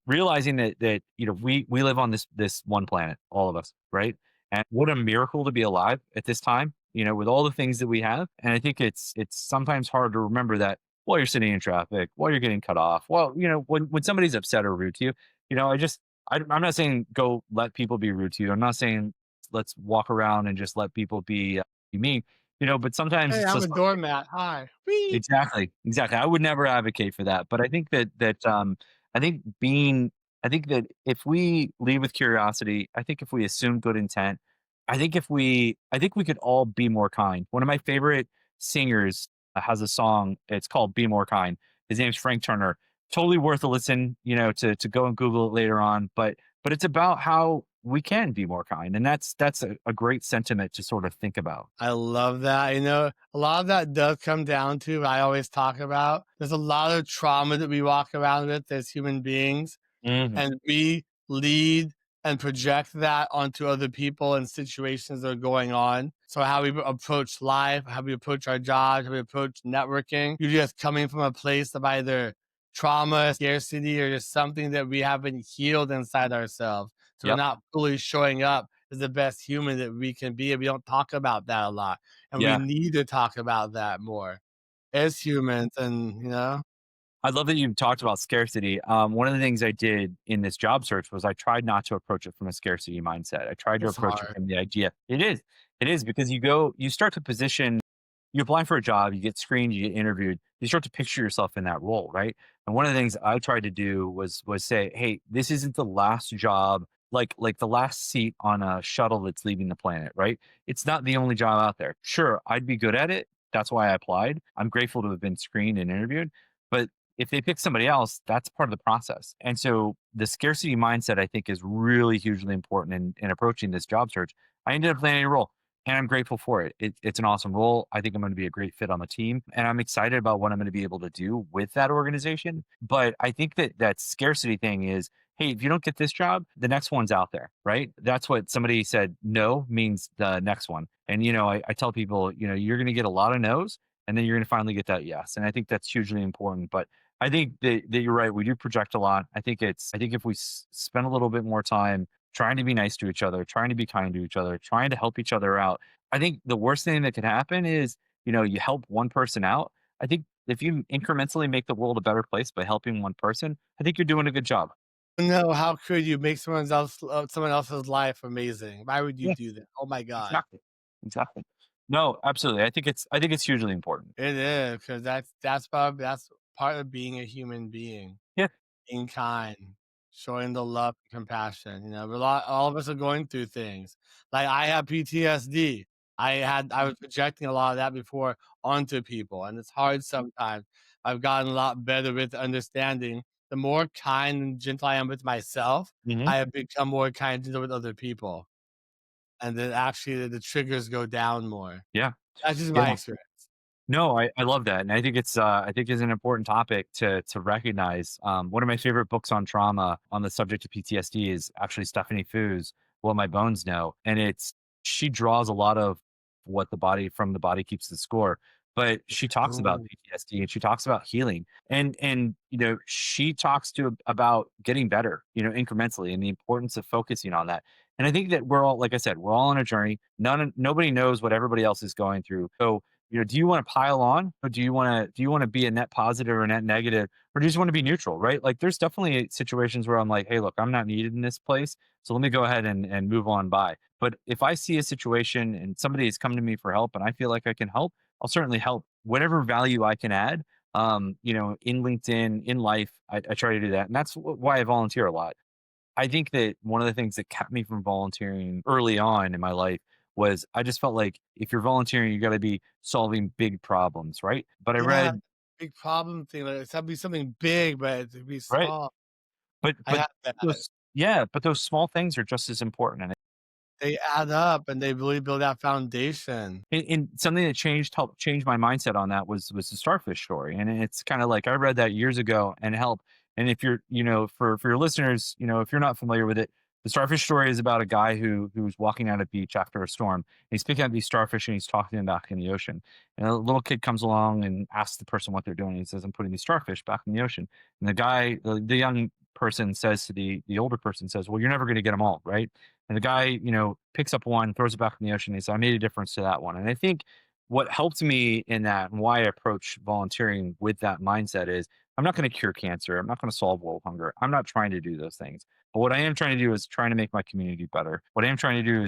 realizing that we live on this one planet, all of us, right? And what a miracle to be alive at this time, with all the things that we have. And I think it's sometimes hard to remember that while you're sitting in traffic, while you're getting cut off, well, when somebody's upset or rude to you, I'm not saying go let people be rude to you. I'm not saying let's walk around and just let people be mean, but sometimes Hey, it's I'm a just doormat. Hi. Whee! exactly, exactly. I would never advocate for that, but I think I think being I think that if we lead with curiosity, I think if we assume good intent, I think we could all be more kind. One of my favorite singers has a song. It's called "Be More Kind." His name's Frank Turner. Totally worth a listen. To go and Google it later on. But it's about how we can be more kind, and that's a great sentiment to sort of think about. I love that. A lot of that does come down to what I always talk about. There's a lot of trauma that we walk around with as human beings, Hmm. and we lead and project that onto other people and situations that are going on. So how we approach life, how we approach our jobs, how we approach networking, you're just coming from a place of either trauma, scarcity, or just something that we haven't healed inside ourselves. So we're Yep. not fully showing up is the best human that we can be, and we don't talk about that a lot, and we Yeah. need to talk about that more as humans, and, I love that you talked about scarcity. One of the things I did in this job search was I tried not to approach it from a scarcity mindset. I tried to it's approach it hard. from the idea. It is because you start to position, you apply for a job, you get screened, you get interviewed, you start to picture yourself in that role, right? And one of the things I tried to do was say, hey, this isn't the last job, like the last seat on a shuttle that's leaving the planet, right? It's not the only job out there. Sure, I'd be good at it. That's why I applied. I'm grateful to have been screened and interviewed. But if they pick somebody else, that's part of the process. And so the scarcity mindset, I think, is really hugely important in approaching this job search. I ended up landing a role and I'm grateful for it. It's an awesome role. I think I'm going to be a great fit on the team and I'm excited about what I'm going to be able to do with that organization. But I think that that scarcity thing is, hey, if you don't get this job, the next one's out there, right? That's what somebody said. No means the next one. And, I tell people, you're going to get a lot of no's and then you're going to finally get that yes. And I think that's hugely important. But I think that you're right. We do project a lot. I think if we spend a little bit more time trying to be nice to each other, trying to be kind to each other, trying to help each other out, I think the worst thing that could happen is, you help one person out. I think if you incrementally make the world a better place by helping one person, I think you're doing a good job. No, how could you make someone else's life amazing? Why would you Yeah, do that? Oh my god. exactly. Exactly. No, absolutely. I think it's hugely important. It is, because that's part of being a human being. Yeah. Being kind, showing the love and compassion, all of us are going through things. Like, I have PTSD. I was projecting a lot of that before onto people, and it's hard sometimes. I've gotten a lot better with understanding. The more kind and gentle I am with myself, Hmm. I have become more kind and gentle with other people, and then actually the triggers go down more. Yeah. That's just my Yeah. experience. No, I love that, and I think it's an important topic to recognize. One of my favorite books on trauma on the subject of PTSD is actually Stephanie Foo's "What My Bones Know," and she draws a lot of what the body keeps the score. But she talks about Ooh, PTSD and she talks about healing, and she talks about getting better, incrementally, and the importance of focusing on that. And I think that we're all, like I said, we're all on a journey. Nobody knows what everybody else is going through, so do you want to pile on or do you want to be a net positive or a net negative or do you just want to be neutral, right? Like there's definitely situations where I'm like, hey, look, I'm not needed in this place. So let me go ahead and move on by. But if I see a situation and somebody has come to me for help and I feel like I can help, I'll certainly help. Whatever value I can add, in LinkedIn, in life, I try to do that. And that's why I volunteer a lot. I think that one of the things that kept me from volunteering early on in my life was I just felt like if you're volunteering, you got to be solving big problems, right? But I yeah, read, big problem thing, like, it's gotta be something big, but to be right, small. I but have that. those small things are just as important. And They add up and they really build that foundation. and something that helped change my mindset on that was the starfish story. And it's kind of like I read that years ago and it helped. And if you're, for your listeners, if you're not familiar with it, the starfish story is about a guy who's walking on a beach after a storm. He's picking up these starfish and he's talking them back in the ocean. And a little kid comes along and asks the person what they're doing. He says, "I'm putting these starfish back in the ocean." And the young person says to the older person, says, "Well, you're never going to get them all, right?" And the guy, picks up one, throws it back in the ocean. And he said, "I made a difference to that one." And I think what helped me in that and why I approach volunteering with that mindset is I'm not going to cure cancer. I'm not going to solve world hunger. I'm not trying to do those things. But what I am trying to do is trying to make my community better. What I am trying to do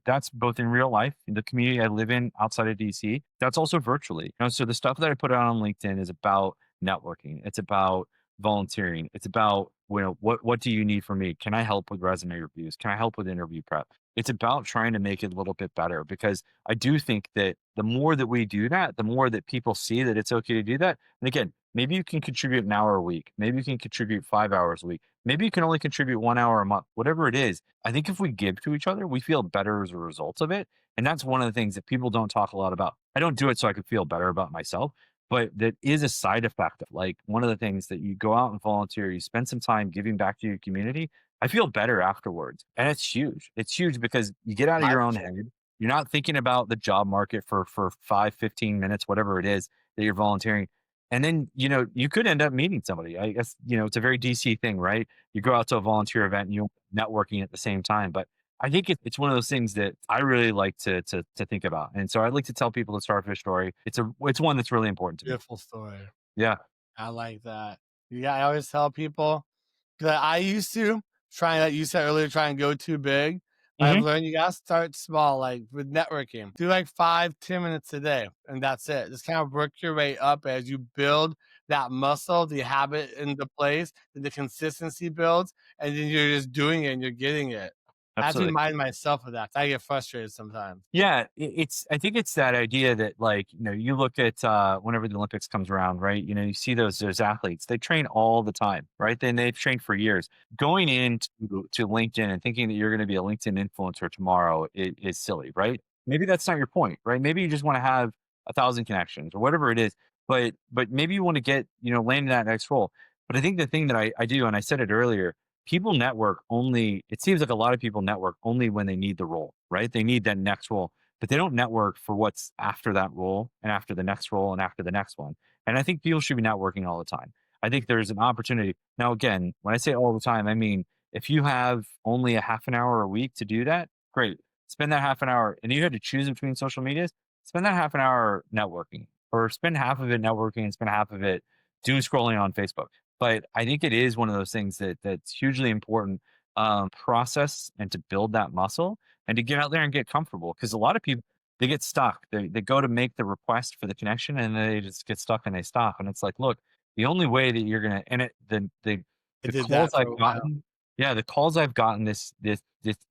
that's both in real life, in the community I live in outside of DC. That's also virtually. So the stuff that I put out on LinkedIn is about networking. It's about volunteering. It's about, what do you need from me? Can I help with resume reviews? Can I help with interview prep? It's about trying to make it a little bit better because I do think that the more that we do that, the more that people see that it's okay to do that. And again, maybe you can contribute an hour a week. Maybe you can contribute 5 hours a week. Maybe you can only contribute 1 hour a month, whatever it is. I think if we give to each other, we feel better as a result of it. And that's one of the things that people don't talk a lot about. I don't do it so I could feel better about myself, but that is a side effect of, like, one of the things that you go out and volunteer, you spend some time giving back to your community. I feel better afterwards. And it's huge. It's huge because you get out of your own Life head. You're not thinking about the job market for 5, 15 minutes, whatever it is that you're volunteering. And then, you could end up meeting somebody. I guess, it's a very DC thing, right? You go out to a volunteer event and you networking at the same time. But I think it's one of those things that I really like to think about, and so I like to tell people the starfish story. It's one that's really important to me. Beautiful story. Yeah. I like that. Yeah, I always tell people 'cause I used to try, like you said earlier, try and go too big. I've Hmm. learned you gotta start small, like with networking. Do like 5, 10 minutes a day, and that's it. Just kind of work your way up as you build that muscle, the habit into place, and the consistency builds, and then you're just doing it and you're getting it. I have to Absolutely. remind myself of that. I get frustrated sometimes. Yeah, I think it's that idea that, like, you look at whenever the Olympics comes around, right? You see those athletes, they train all the time, right? Then they've trained for years. Going into to LinkedIn and thinking that you're going to be a LinkedIn influencer tomorrow is silly, right? Maybe that's not your point, right? Maybe you just want to have 1,000 connections or whatever it is, but maybe you want to get, land that next role. But I think the thing that I do, and I said it earlier, people network only, it seems like a lot of people network only when they need the role, right? They need that next role, but they don't network for what's after that role and after the next role and after the next one. And I think people should be networking all the time. I think there's an opportunity. Now, again, when I say all the time, I mean, if you have only a half an hour a week to do that, great. Spend that half an hour, and you had to choose between social medias, spend that half an hour networking, or spend half of it networking and spend half of it doom scrolling on Facebook. But I think it is one of those things that's hugely important, process and to build that muscle and to get out there and get comfortable. Because a lot of people, they get stuck. They go to make the request for the connection and they just get stuck and they stop. And it's like, look, the only way that you're gonna, and I the did calls that for I've a while. gotten, yeah, the calls I've gotten this,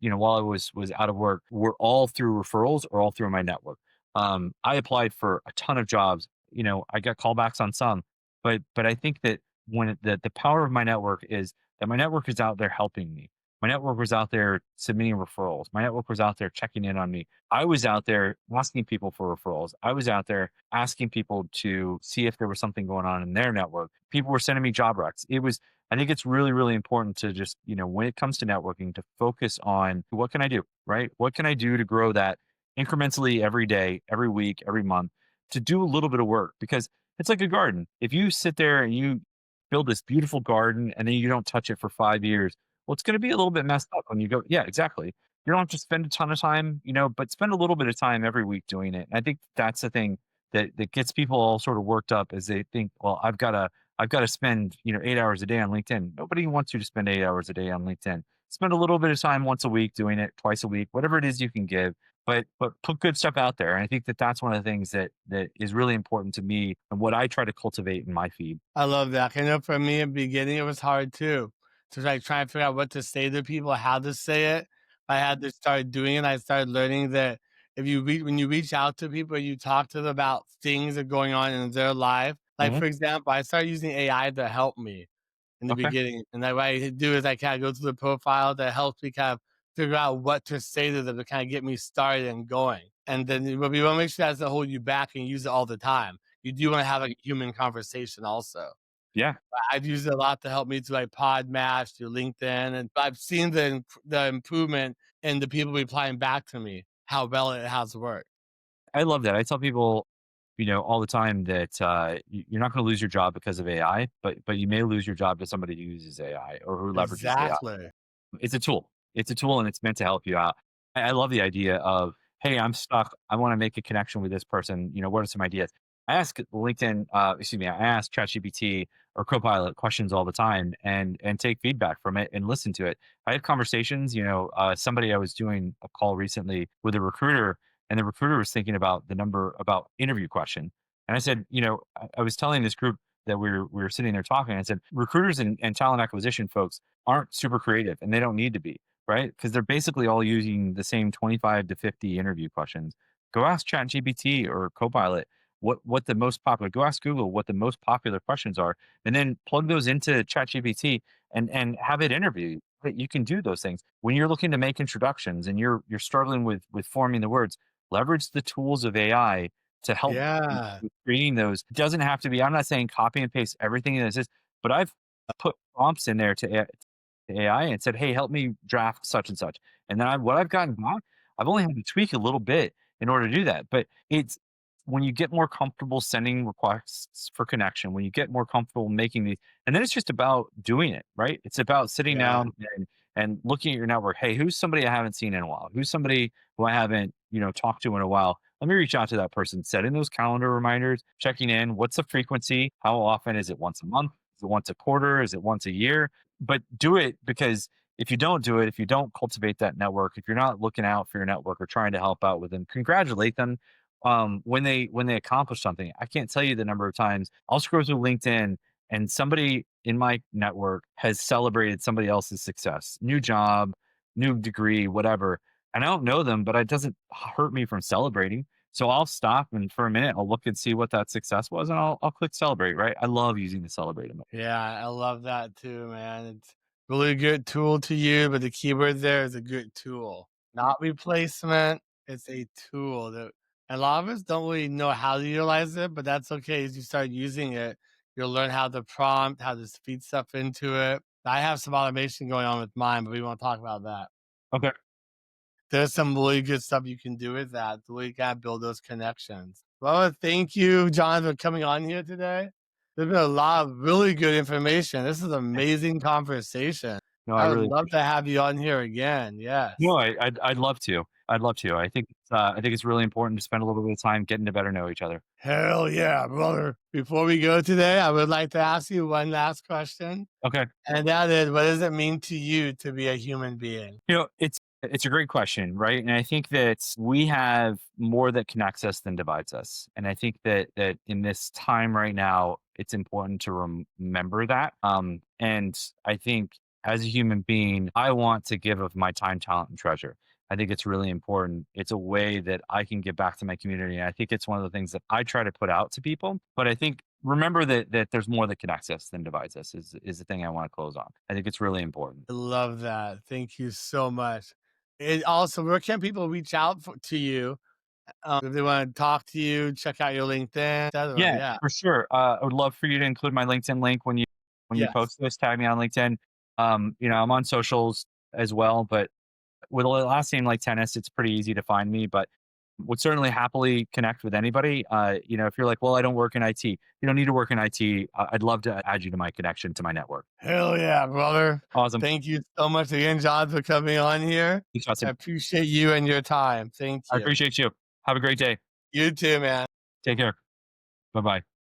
while I was out of work, were all through referrals or all through my network. I applied for a ton of jobs. I got callbacks on some, but I think that the power of my network is that my network is out there helping me. My network was out there submitting referrals. My network was out there checking in on me. I was out there asking people for referrals. I was out there asking people to see if there was something going on in their network. People were sending me job recs. I think it's really, really important to just, when it comes to networking, to focus on what can I do, right? What can I do to grow that incrementally every day, every week, every month, to do a little bit of work? Because it's like a garden. If you sit there and you build this beautiful garden and then you don't touch it for 5 years, well, it's going to be a little bit messed up when you go. Yeah, exactly. You don't have to spend a ton of time, but spend a little bit of time every week doing it. And I think that's the thing that gets people all sort of worked up, is they think, well, I've got to spend, 8 hours a day on LinkedIn. Nobody wants you to spend 8 hours a day on LinkedIn. Spend a little bit of time once a week doing it, twice a week, whatever it is you can give, but put good stuff out there. And I think that that's one of the things that is really important to me and what I try to cultivate in my feed. I love that. I know for me in the beginning, it was hard too. To like try and figure out what to say to people, how to say it. I had to start doing it. I started learning that if you when you reach out to people, you talk to them about things that are going on in their life. Like Hmm. for example, I started using AI to help me in the Okay. beginning. And then what I do is I kind of go through the profile that helps me kind of figure out what to say to them to kind of get me started and going. And then but we want to make sure that doesn't hold you back and use it all the time. You do want to have a human conversation also. Yeah. I've used it a lot to help me to like pod match through LinkedIn, and I've seen the improvement in the people replying back to me, how well it has worked. I love that. I tell people, all the time that you're not going to lose your job because of AI, but you may lose your job to somebody who uses AI or who leverages AI. Exactly. It's a tool. It's a tool and it's meant to help you out. I love the idea of, hey, I'm stuck. I want to make a connection with this person. What are some ideas? I ask LinkedIn, excuse me, I ask ChatGPT or Copilot questions all the time and take feedback from it and listen to it. I have conversations, somebody, I was doing a call recently with a recruiter, and the recruiter was thinking about the number about interview question. And I said, I was telling this group that we were sitting there talking. I said, recruiters and talent acquisition folks aren't super creative, and they don't need to be, right? Because they're basically all using the same 25 to 50 interview questions. Go ask ChatGPT or Copilot what the most popular. Go ask Google what the most popular questions are, and then plug those into ChatGPT and have it interview you. That you can do those things when you're looking to make introductions and you're struggling with forming the words. Leverage the tools of AI to help you Yeah. with creating those. It doesn't have to be. I'm not saying copy and paste everything that is, but I've put prompts in there to AI and said, "Hey, help me draft such and such." And then what I've gotten back, I've only had to tweak a little bit in order to do that. But it's when you get more comfortable sending requests for connection, when you get more comfortable making these, and then it's just about doing it, right? It's about sitting Yeah. down and looking at your network. Hey, who's somebody I haven't seen in a while? Who's somebody who I haven't, talked to in a while? Let me reach out to that person, setting those calendar reminders, checking in. What's the frequency? How often? Is it once a month? Is it once a quarter? Is it once a year? But do it, because if you don't do it, if you don't cultivate that network, if you're not looking out for your network or trying to help out with them, congratulate them when they accomplish something. I can't tell you the number of times I'll scroll through LinkedIn and somebody in my network has celebrated somebody else's success, new job, new degree, whatever. And I don't know them, but it doesn't hurt me from celebrating. So I'll stop and for a minute I'll look and see what that success was, and I'll click celebrate. Right? I love using the celebrate emoji. Yeah, I love that too, man. It's really good tool to use, but the keyword there is a good tool, not replacement. It's a tool that a lot of us don't really know how to utilize it, but that's okay. As you start using it, you'll learn how to prompt, how to feed stuff into it. I have some automation going on with mine, but we won't talk about that. Okay. There's some really good stuff you can do with that to really kind of build those connections. Well, thank you, John, for coming on here today. There's been a lot of really good information. This is an amazing conversation. No, I I would really love to appreciate it. have you on here again. No, Yes. I'd love to. I'd love to. I think it's really important to spend a little bit of time getting to better know each other. Hell yeah, brother. Before we go today, I would like to ask you one last question. Okay. And that is, what does it mean to you to be a human being? It's a great question, right? And I think that we have more that connects us than divides us. And I think that in this time right now, it's important to remember that. And I think as a human being, I want to give of my time, talent, and treasure. I think it's really important. It's a way that I can give back to my community. I think it's one of the things that I try to put out to people. But I think remember that there's more that connects us than divides us is the thing I want to close on. I think it's really important. I love that. Thank you so much. And also, where can people reach out to you if they want to talk to you, check out your LinkedIn, etc. Yeah, Yeah. for sure. I would love for you to include my LinkedIn link when you Yes. post this. Tag me on LinkedIn. I'm on socials as well, but with a last name like Tennis, it's pretty easy to find me. But would certainly happily connect with anybody. If you're like, well, I don't work in IT, you don't need to work in IT. I'd love to add you to my connection to my network. Hell yeah, brother. Awesome. Thank you so much again, John, for coming on here. Thanks, I Justin. appreciate you and your time. Thank I you. appreciate you. Have a great day. You too, man. Take care. Bye bye.